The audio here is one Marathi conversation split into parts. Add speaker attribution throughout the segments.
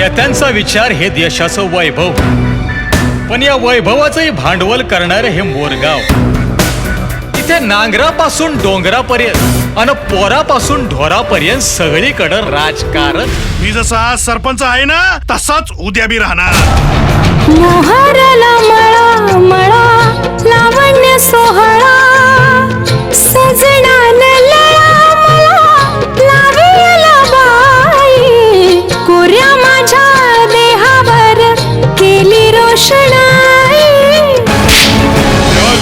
Speaker 1: नेत्यांचा विचार हे देशाचं वैभव, पण या वैभवाचंही भांडवल करणारे हे मोरगाव. इथे नांगरापासून डोंगरापर्यंत आणि पोरापासून ढोरापर्यंत सगळीकडं राजकारण.
Speaker 2: मी जसा आज सरपंच आहे ना तसाच उद्या बी राहणार.
Speaker 3: मोहरला मळा मळा लावण्य सोहळा सजणाने लळा मला लावेला बाई कोऱ्या माझ्या देहावर केली रोषणाई.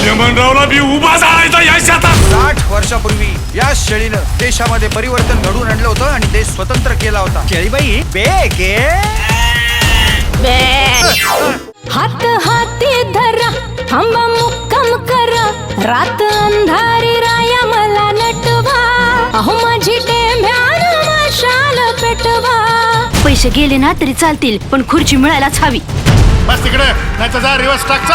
Speaker 2: लेमनरावला बी उभा जायचा या शेतात.
Speaker 4: 60 वर्षापूर्वी या शेळीनं देशामध्ये परिवर्तन घडवून आणलं होतं आणि देश स्वतंत्र केला होता. शेळीबाई बेगे
Speaker 3: हात हाती धरा थांबा मुक्काम करा रात अंधारी राया मला नटवा अहो माझी टेम्यान मशाल पेटवा. पैसे गेले ना तरी चालतील पण खुर्ची मिळायलाच हवी.
Speaker 2: बस तिकडे नाही तर जा रिवर्स टाकचा.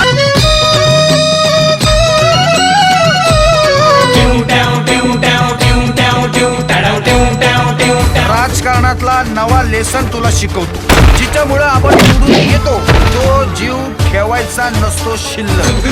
Speaker 4: राजकारणातला नवा लेसन तुला शिकवतो, जिच्यामुळे आपण निवडून येतो तो जीव ठेवायचा नसतो शिल्लक.